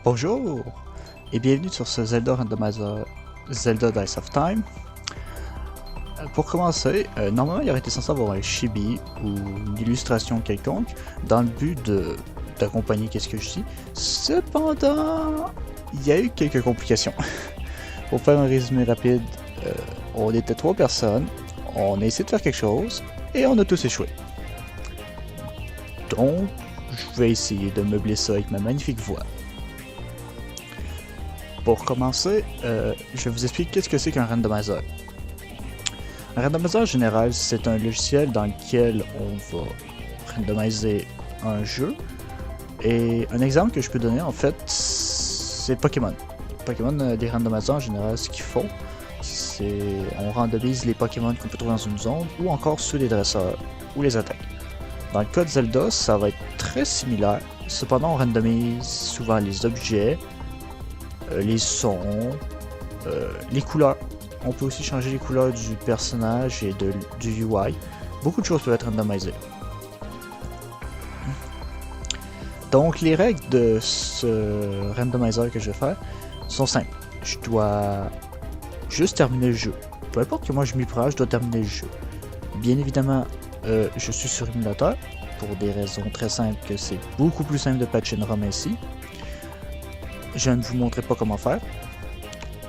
Bonjour et bienvenue sur ce Zelda Randomizer Zelda Dice of Time. Pour commencer, normalement il aurait été censé avoir un chibi ou une illustration quelconque dans le but d'accompagner qu'est-ce que je dis. Cependant, il y a eu quelques complications. Pour faire un résumé rapide, on était 3 personnes, on a essayé de faire quelque chose et on a tous échoué. Donc, je vais essayer de meubler ça avec ma magnifique voix. Pour commencer, je vais vous expliquer qu'est-ce que c'est qu'un randomizer. Un randomizer en général, c'est un logiciel dans lequel on va randomiser un jeu. Et un exemple que je peux donner en fait, c'est Pokémon. Pokémon, des randomisers en général, ce qu'ils font, c'est on randomise les Pokémon qu'on peut trouver dans une zone ou encore ceux des dresseurs ou les attaques. Dans le cas de Zelda, ça va être très similaire. Cependant, on randomise souvent les objets, les sons, les couleurs. On peut aussi changer les couleurs du personnage et du UI. Beaucoup de choses peuvent être randomisées. Donc les règles de ce randomizer que je vais faire sont simples. Je dois juste terminer le jeu. Peu importe que moi je m'y prends, je dois terminer le jeu. Bien évidemment, je suis sur émulateur pour des raisons très simples que c'est beaucoup plus simple de patcher une ROM ainsi. Je ne vous montrerai pas comment faire,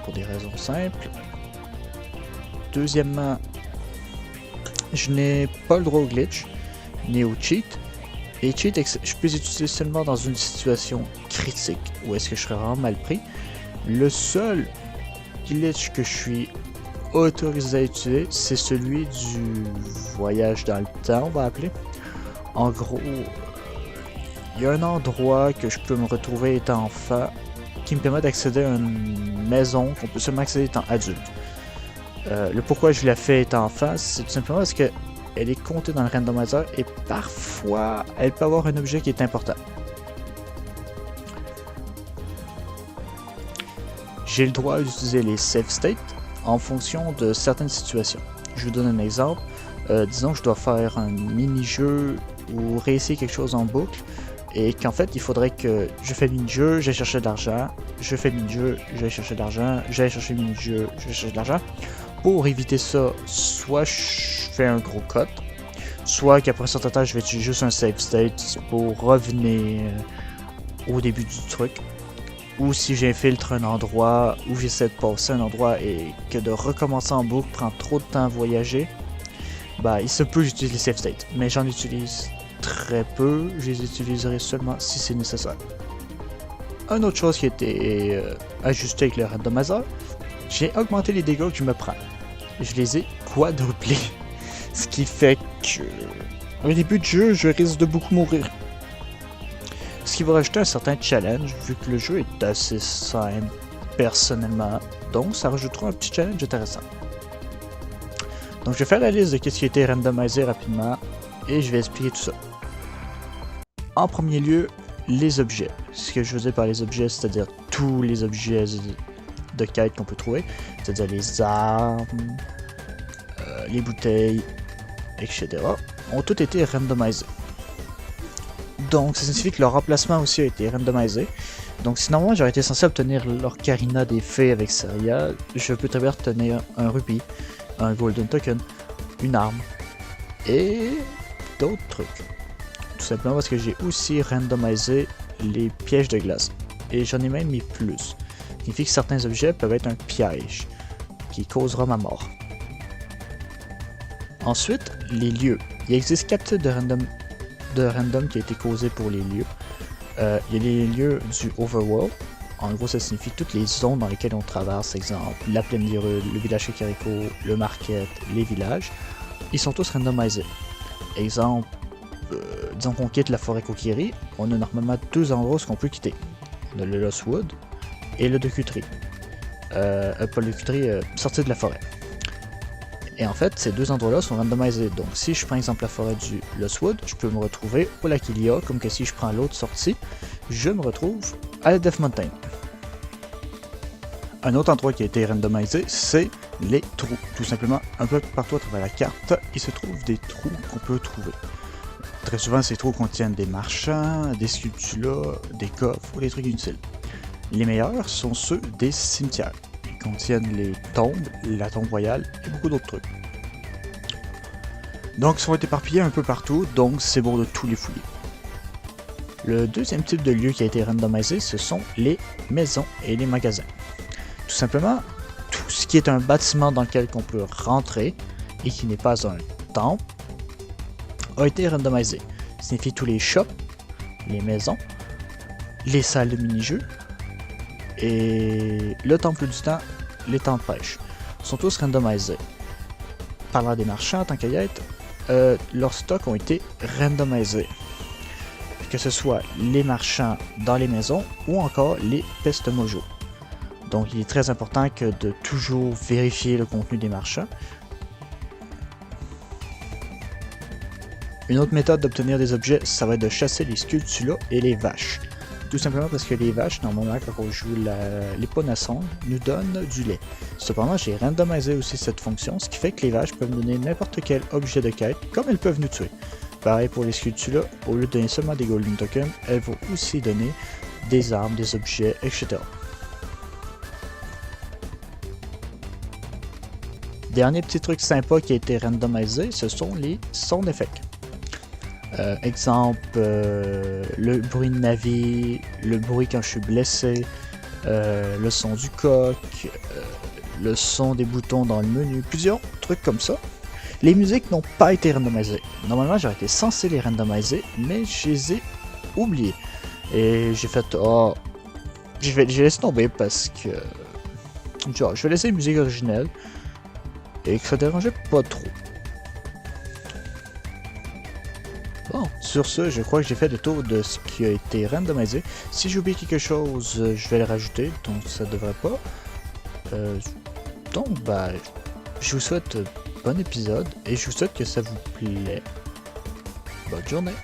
pour des raisons simples. Deuxièmement, je n'ai pas le droit au glitch, ni au cheat. Et cheat, je peux les utiliser seulement dans une situation critique, où est-ce que je serais vraiment mal pris. Le seul glitch que je suis autorisé à utiliser, c'est celui du voyage dans le temps, on va appeler. En gros, il y a un endroit que je peux me retrouver étant enfant, qui me permet d'accéder à une maison qu'on peut seulement accéder étant adulte. Le pourquoi je l'ai fait étant enfant, c'est tout simplement parce que elle est comptée dans le randomizer et parfois elle peut avoir un objet qui est important. J'ai le droit d'utiliser les save states en fonction de certaines situations. Je vous donne un exemple. Disons que je dois faire un mini-jeu ou réessayer quelque chose en boucle. Et qu'en fait, il faudrait que je fais le mini-jeu, j'aille chercher de l'argent, je fais le mini-jeu, j'aille chercher de l'argent, j'aille chercher le mini-jeu, je vais chercher de l'argent. Pour éviter ça, soit je fais un gros cut, soit qu'après un certain temps, je vais utiliser juste un save state pour revenir au début du truc. Ou si j'infiltre un endroit, ou j'essaie de passer un endroit et que de recommencer en boucle prend trop de temps à voyager, bah il se peut que j'utilise les save states, mais j'en utilise très peu, je les utiliserai seulement si c'est nécessaire. Une autre chose qui a été ajustée avec le randomizer, j'ai augmenté les dégâts que je me prends. Je les ai quadruplés. Ce qui fait que au début de jeu, je risque de beaucoup mourir. Ce qui va rajouter un certain challenge, vu que le jeu est assez simple personnellement. Donc ça rajoutera un petit challenge intéressant. Donc je vais faire la liste de ce qui a été randomisé rapidement et je vais expliquer tout ça. En premier lieu, les objets. Ce que je veux dire par les objets, c'est-à-dire tous les objets de quête qu'on peut trouver, c'est-à-dire les armes, les bouteilles, etc., ont tous été randomisés. Donc ça signifie que leur remplacement aussi a été randomisé. Donc si normalement j'aurais été censé obtenir l'Ocarina des Fées avec Saria, je peux très bien obtenir un rubis, un golden token, une arme et d'autres trucs. Tout simplement parce que j'ai aussi randomisé les pièges de glace. Et j'en ai même mis plus. Ce qui signifie que certains objets peuvent être un piège qui causera ma mort. Ensuite, les lieux. Il existe 4 types de random qui a été causé pour les lieux. Il y a les lieux du overworld. En gros, ça signifie toutes les zones dans lesquelles on traverse, exemple la plaine d'Hyrule, le village Kakariko, le market, les villages. Ils sont tous randomisés. Exemple, disons qu'on quitte la forêt Kokiri, on a normalement 2 endroits qu'on peut quitter. On a le Lost Wood et le Dokutri. Pas le Dokutri, sortir de la forêt. Et en fait, ces 2 endroits-là sont randomisés. Donc si je prends exemple la forêt du Lost Wood, je peux me retrouver au lac Hylia, comme que si je prends l'autre sortie, je me retrouve à la Death Mountain. Un autre endroit qui a été randomisé, c'est les trous. Tout simplement, un peu partout à travers la carte, il se trouve des trous qu'on peut trouver. Très souvent, ces trous contiennent des marchands, des sculptures, des coffres ou des trucs inutiles. Les meilleurs sont ceux des cimetières. Ils contiennent les tombes, la tombe royale et beaucoup d'autres trucs. Donc ils sont éparpillés un peu partout, donc c'est bon de tous les fouiller. Le deuxième type de lieu qui a été randomisé, ce sont les maisons et les magasins. Tout simplement, tout ce qui est un bâtiment dans lequel on peut rentrer et qui n'est pas un temple a été randomisé. Ça signifie tous les shops, les maisons, les salles de mini-jeux et le temple du temps, les temps de pêche. Sont tous randomisés. Parlant des marchands, tant qu'à y être, leurs stocks ont été randomisés. Que ce soit les marchands dans les maisons ou encore les pestes mojo. Donc il est très important que de toujours vérifier le contenu des marchands. Une autre méthode d'obtenir des objets, ça va être de chasser les Skulltula et les vaches. Tout simplement parce que les vaches, normalement, quand on joue l'Éponnasson, nous donnent du lait. Cependant, j'ai randomisé aussi cette fonction, ce qui fait que les vaches peuvent donner n'importe quel objet de quête, comme elles peuvent nous tuer. Pareil pour les Skulltula, au lieu de donner seulement des Golden Tokens, elles vont aussi donner des armes, des objets, etc. Dernier petit truc sympa qui a été randomisé, ce sont les sound effects. Exemple, le bruit de navire, le bruit quand je suis blessé, le son du coq, le son des boutons dans le menu, plusieurs trucs comme ça. Les musiques n'ont pas été randomisées. Normalement, j'aurais été censé les randomiser, mais je les ai oubliées. Et j'ai fait, oh, j'ai laissé tomber parce que, genre, je vais laisser les musiques originales et que ça dérangeait pas trop. Bon, sur ce, je crois que j'ai fait le tour de ce qui a été randomisé. Si j'ai oublié quelque chose, je vais le rajouter, donc ça devrait pas. Donc, bah, je vous souhaite bon épisode et je vous souhaite que ça vous plaît. Bonne journée!